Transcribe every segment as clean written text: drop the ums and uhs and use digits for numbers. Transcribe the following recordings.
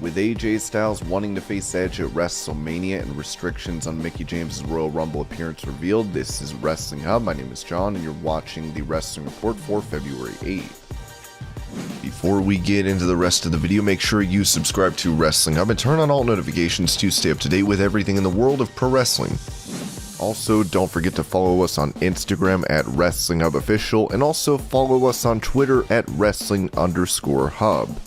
With AJ Styles wanting to face Edge at WrestleMania and restrictions on Mickie James' Royal Rumble appearance revealed, this is Wrestling Hub. My name is John, and you're watching the Wrestling Report for February 8th. Before we get into the rest of the video, make sure you subscribe to Wrestling Hub and turn on all notifications to stay up to date with everything in the world of pro wrestling. Also, don't forget to follow us on Instagram at Wrestling Hub Official, and also follow us on Twitter at Wrestling_Hub.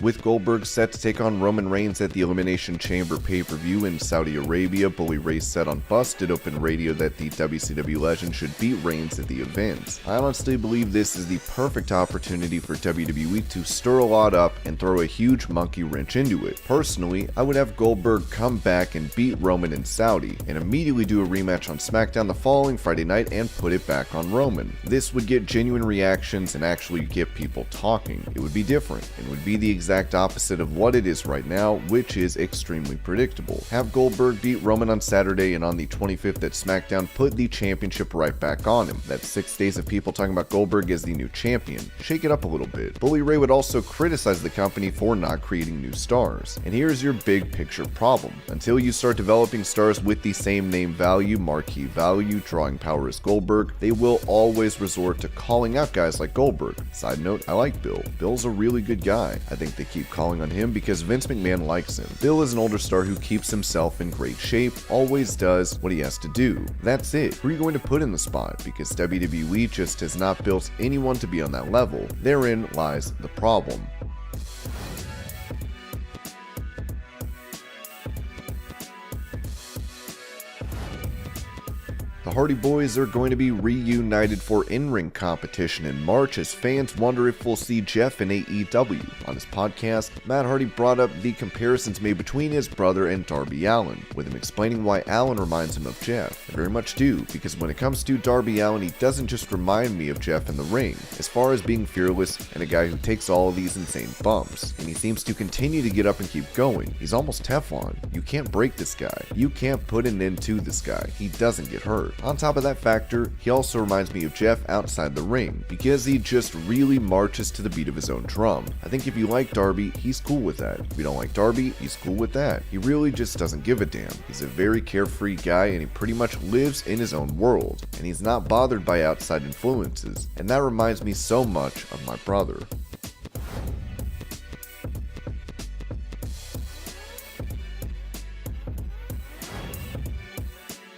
With Goldberg set to take on Roman Reigns at the Elimination Chamber pay-per-view in Saudi Arabia, Bully Ray said on Busted Open Radio that the WCW legend should beat Reigns at the event. I honestly believe this is the perfect opportunity for WWE to stir a lot up and throw a huge monkey wrench into it. Personally, I would have Goldberg come back and beat Roman in Saudi, and immediately do a rematch on SmackDown the following Friday night and put it back on Roman. This would get genuine reactions and actually get people talking. It would be different, and would be the exact opposite of what it is right now, which is extremely predictable. Have Goldberg beat Roman on Saturday, and on the 25th at SmackDown put the championship right back on him. That's 6 days of people talking about Goldberg as the new champion. Shake it up a little bit. Bully Ray would also criticize the company for not creating new stars. And here's your big picture problem. Until you start developing stars with the same name value, marquee value, drawing power as Goldberg, they will always resort to calling out guys like Goldberg. Side note, I like Bill. Bill's a really good guy. I think they keep calling on him because Vince McMahon likes him. Bill is an older star who keeps himself in great shape, always does what he has to do. That's it. Who are you going to put in the spot? Because WWE just has not built anyone to be on that level. Therein lies the problem. The Hardy Boys are going to be reunited for in-ring competition in March, as fans wonder if we'll see Jeff in AEW. On his podcast, Matt Hardy brought up the comparisons made between his brother and Darby Allin, with him explaining why Allin reminds him of Jeff. I very much do, because when it comes to Darby Allin, he doesn't just remind me of Jeff in the ring, as far as being fearless and a guy who takes all of these insane bumps. And he seems to continue to get up and keep going. He's almost Teflon. You can't break this guy. You can't put an end to this guy. He doesn't get hurt. On top of that factor, he also reminds me of Jeff outside the ring, because he just really marches to the beat of his own drum. I think if you like Darby, he's cool with that. If you don't like Darby, he's cool with that. He really just doesn't give a damn. He's a very carefree guy, and he pretty much lives in his own world, and he's not bothered by outside influences, and that reminds me so much of my brother.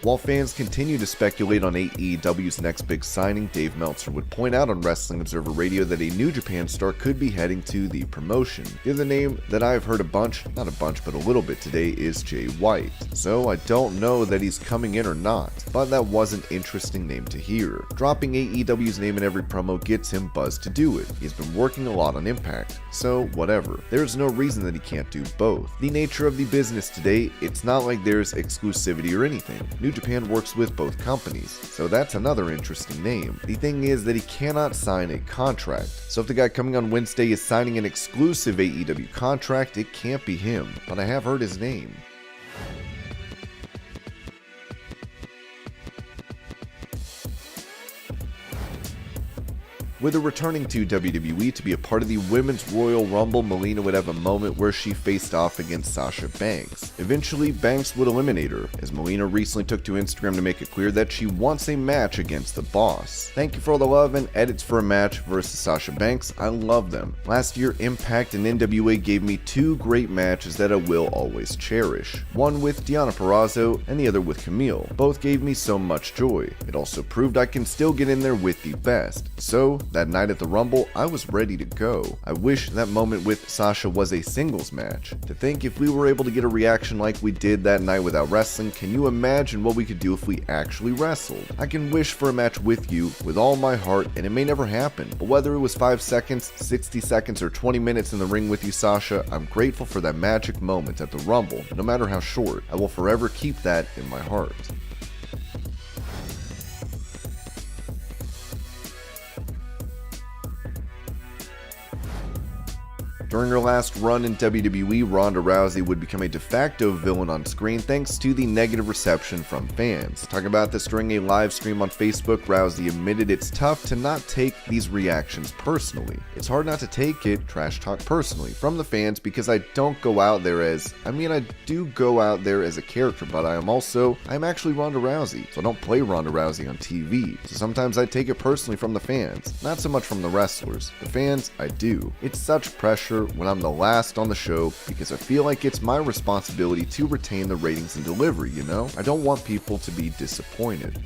While fans continue to speculate on AEW's next big signing, Dave Meltzer would point out on Wrestling Observer Radio that a New Japan star could be heading to the promotion. The other name that I've heard not a bunch, but a little bit today is Jay White. So I don't know that he's coming in or not, but that was an interesting name to hear. Dropping AEW's name in every promo gets him buzzed to do it. He's been working a lot on Impact, so whatever. There's no reason that he can't do both. The nature of the business today, it's not like there's exclusivity or anything. New Japan works with both companies, so that's another interesting name. The thing is that he cannot sign a contract, so if the guy coming on Wednesday is signing an exclusive AEW contract, it can't be him, but I have heard his name. With her returning to WWE to be a part of the Women's Royal Rumble, Melina would have a moment where she faced off against Sasha Banks. Eventually, Banks would eliminate her, as Melina recently took to Instagram to make it clear that she wants a match against the boss. Thank you for all the love and edits for a match versus Sasha Banks. I love them. Last year, Impact and NWA gave me two great matches that I will always cherish. One with Deonna Purrazzo and the other with Camille. Both gave me so much joy. It also proved I can still get in there with the best. So, that night at the Rumble, I was ready to go. I wish that moment with Sasha was a singles match. To think if we were able to get a reaction like we did that night without wrestling, can you imagine what we could do if we actually wrestled? I can wish for a match with you with all my heart, and it may never happen, but whether it was 5 seconds, 60 seconds, or 20 minutes in the ring with you, Sasha, I'm grateful for that magic moment at the Rumble. No matter how short, I will forever keep that in my heart. During her last run in WWE, Ronda Rousey would become a de facto villain on screen thanks to the negative reception from fans. Talking about this during a live stream on Facebook, Rousey admitted it's tough to not take these reactions personally. It's hard not to take it, trash talk, personally from the fans because I don't go out there as, I do go out there as a character, but I'm actually Ronda Rousey, so I don't play Ronda Rousey on TV. So sometimes I take it personally from the fans, not so much from the wrestlers. The fans, I do. It's such pressure when I'm the last on the show because I feel like it's my responsibility to retain the ratings and delivery, you know? I don't want people to be disappointed.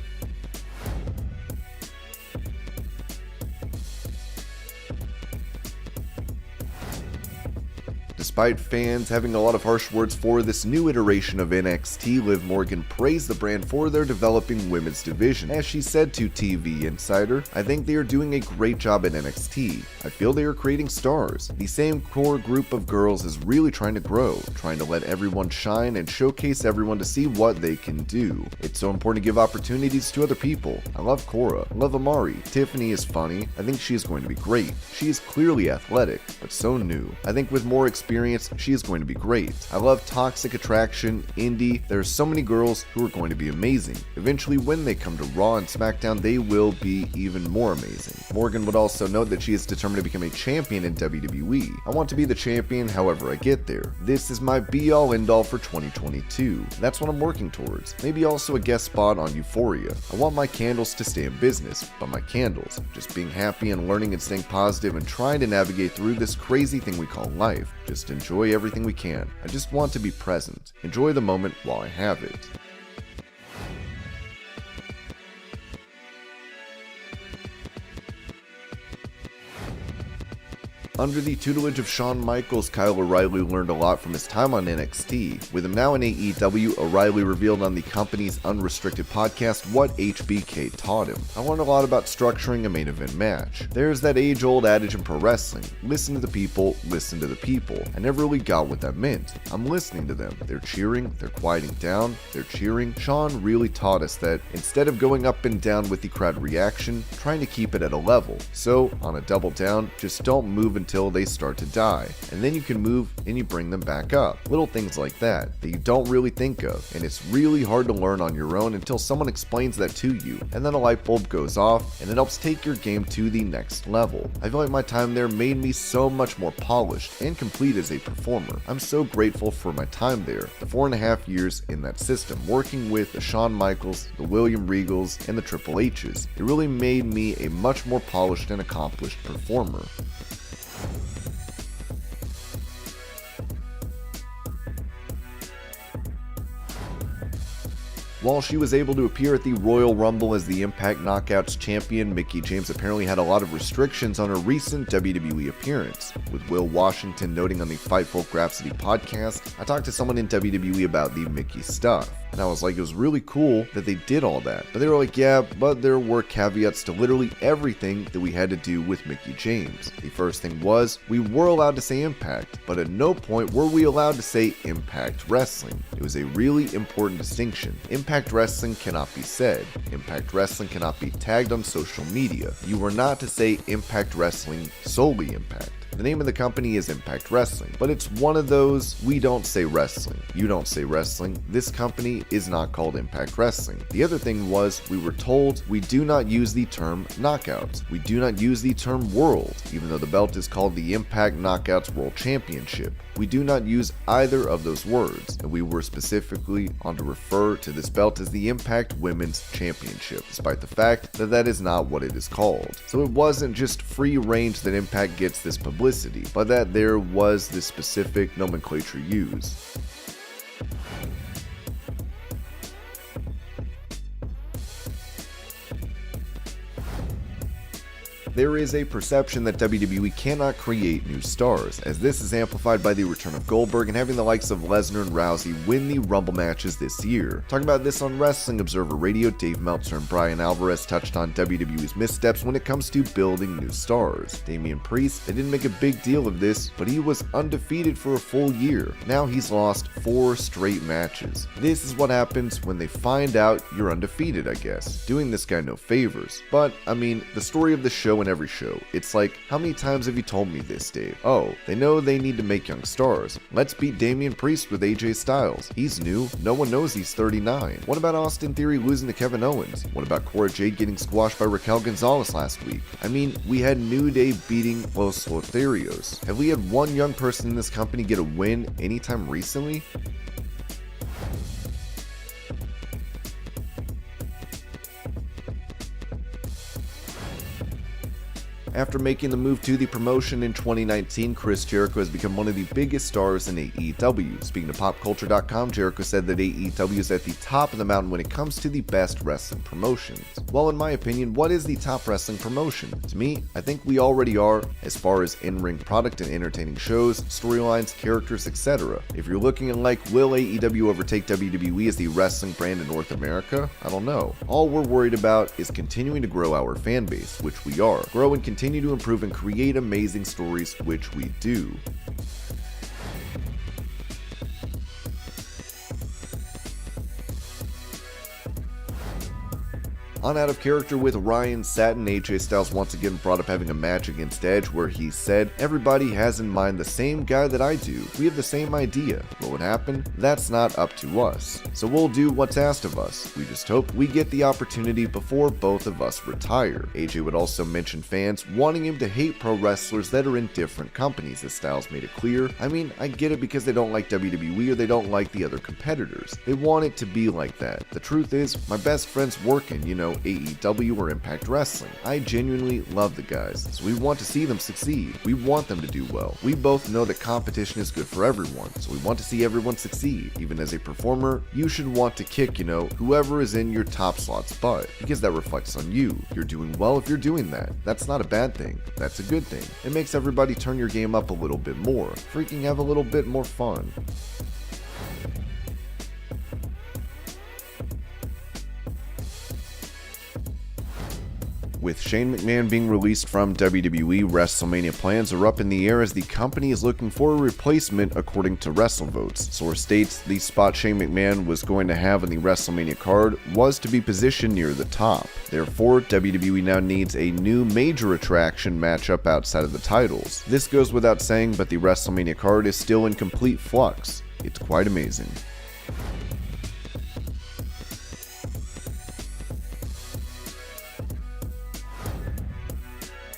Despite fans having a lot of harsh words for this new iteration of NXT, Liv Morgan praised the brand for their developing women's division. As she said to TV Insider, "I think they are doing a great job at NXT. I feel they are creating stars. The same core group of girls is really trying to grow, trying to let everyone shine and showcase everyone to see what they can do. It's so important to give opportunities to other people. I love Cora. I love Amari. Tiffany is funny. I think she is going to be great. She is clearly athletic, but so new. I think with more experience, she is going to be great. I love Toxic Attraction, Indy. There are so many girls who are going to be amazing. Eventually, when they come to Raw and SmackDown, they will be even more amazing." Morgan would also note that she is determined to become a champion in WWE. "I want to be the champion however I get there. This is my be-all end-all for 2022. That's what I'm working towards. Maybe also a guest spot on Euphoria. I want my candles to stay in business, but my candles, just being happy and learning and staying positive and trying to navigate through this crazy thing we call life. Just enjoy everything we can. I just want to be present. Enjoy the moment while I have it." Under the tutelage of Shawn Michaels, Kyle O'Reilly learned a lot from his time on NXT. With him now in AEW, O'Reilly revealed on the company's unrestricted podcast what HBK taught him. "I learned a lot about structuring a main event match. There's that age-old adage in pro wrestling, listen to the people, listen to the people. I never really got what that meant. I'm listening to them. They're cheering, they're quieting down, they're cheering. Shawn really taught us that instead of going up and down with the crowd reaction, trying to keep it at a level. So, on a double down, just don't move until they start to die, and then you can move and you bring them back up. Little things like that you don't really think of, and it's really hard to learn on your own until someone explains that to you, and then a light bulb goes off and it helps take your game to the next level. I feel like my time there made me so much more polished and complete as a performer. I'm so grateful for my time there, the 4.5 years in that system, working with the Shawn Michaels, the William Regals, and the Triple H's. It really made me a much more polished and accomplished performer." While she was able to appear at the Royal Rumble as the Impact Knockouts champion, Mickie James apparently had a lot of restrictions on her recent WWE appearance. With Will Washington noting on the Fightful Rhapsody podcast, "I talked to someone in WWE about the Mickie stuff, and I was like, it was really cool that they did all that. But they were like, yeah, but there were caveats to literally everything that we had to do with Mickie James. The first thing was, we were allowed to say Impact, but at no point were we allowed to say Impact Wrestling. It was a really important distinction. Impact Wrestling cannot be said. Impact Wrestling cannot be tagged on social media. You were not to say Impact Wrestling, solely Impact. The name of the company is Impact Wrestling, but it's one of those, we don't say wrestling, you don't say wrestling, this company is not called Impact Wrestling. The other thing was, we were told we do not use the term Knockouts. We do not use the term World, even though the belt is called the Impact Knockouts World Championship. We do not use either of those words, and we were specifically on to refer to this belt as the Impact Women's Championship, despite the fact that that is not what it is called. So it wasn't just free range that Impact gets this publicity, but that there was this specific nomenclature used. There is a perception that WWE cannot create new stars, as this is amplified by the return of Goldberg and having the likes of Lesnar and Rousey win the Rumble matches this year. Talking about this on Wrestling Observer Radio, Dave Meltzer and Brian Alvarez touched on WWE's missteps when it comes to building new stars. Damian Priest, they didn't make a big deal of this, but he was undefeated for a full year. Now he's lost 4 straight matches. This is what happens when they find out you're undefeated, I guess. Doing this guy no favors. But, I mean, the story of the show in every show. It's like, how many times have you told me this, Dave? Oh, they know they need to make young stars. Let's beat Damian Priest with AJ Styles. He's new. No one knows he's 39. What about Austin Theory losing to Kevin Owens? What about Cora Jade getting squashed by Raquel Gonzalez last week? I mean, we had New Day beating Los Lotharios. Have we had one young person in this company get a win anytime recently? After making the move to the promotion in 2019, Chris Jericho has become one of the biggest stars in AEW. Speaking to PopCulture.com, Jericho said that AEW is at the top of the mountain when it comes to the best wrestling promotions. Well, in my opinion, what is the top wrestling promotion? To me, I think we already are, as far as in-ring product and entertaining shows, storylines, characters, etc. If you're looking at like, will AEW overtake WWE as the wrestling brand in North America? I don't know. All we're worried about is continuing to grow our fan base, which we are. Grow and continue to improve and create amazing stories, which we do. On Out of Character with Ryan Satin, AJ Styles once again brought up having a match against Edge where he said, "Everybody has in mind the same guy that I do. We have the same idea. What would happen? That's not up to us. So we'll do what's asked of us. We just hope we get the opportunity before both of us retire." AJ would also mention fans wanting him to hate pro wrestlers that are in different companies, as Styles made it clear. I mean, I get it because they don't like WWE or they don't like the other competitors. They want it to be like that. The truth is, my best friend's working, AEW or Impact Wrestling. I genuinely love the guys, so we want to see them succeed. We want them to do well. We both know that competition is good for everyone, so we want to see everyone succeed. Even as a performer, you should want to kick, whoever is in your top slot's butt, because that reflects on you. You're doing well if you're doing that. That's not a bad thing. That's a good thing. It makes everybody turn your game up a little bit more. Freaking have a little bit more fun. With Shane McMahon being released from WWE, WrestleMania plans are up in the air as the company is looking for a replacement according to WrestleVotes. Source states the spot Shane McMahon was going to have on the WrestleMania card was to be positioned near the top. Therefore, WWE now needs a new major attraction matchup outside of the titles. This goes without saying, but the WrestleMania card is still in complete flux. It's quite amazing.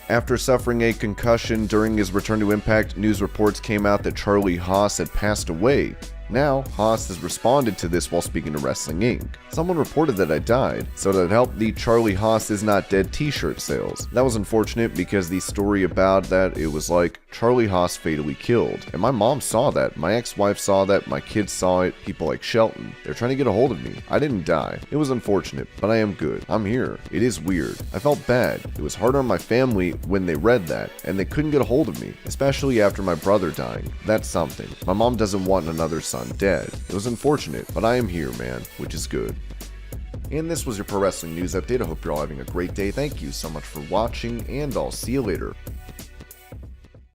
After suffering a concussion during his return to Impact, news reports came out that Charlie Haas had passed away. Now, Haas has responded to this while speaking to Wrestling Inc. Someone reported that I died, so that helped the Charlie Haas is not dead t-shirt sales. That was unfortunate because the story about that, it was like, Charlie Haas fatally killed. And my mom saw that, my ex-wife saw that, my kids saw it, people like Shelton. They're trying to get a hold of me. I didn't die. It was unfortunate, but I am good. I'm here. It is weird. I felt bad. It was hard on my family when they read that, and they couldn't get a hold of me, especially after my brother dying. That's something. My mom doesn't want another son dead. It was unfortunate, but I am here, man, which is good. And this was your Pro Wrestling News Update. I hope you're all having a great day. Thank you so much for watching, and I'll see you later.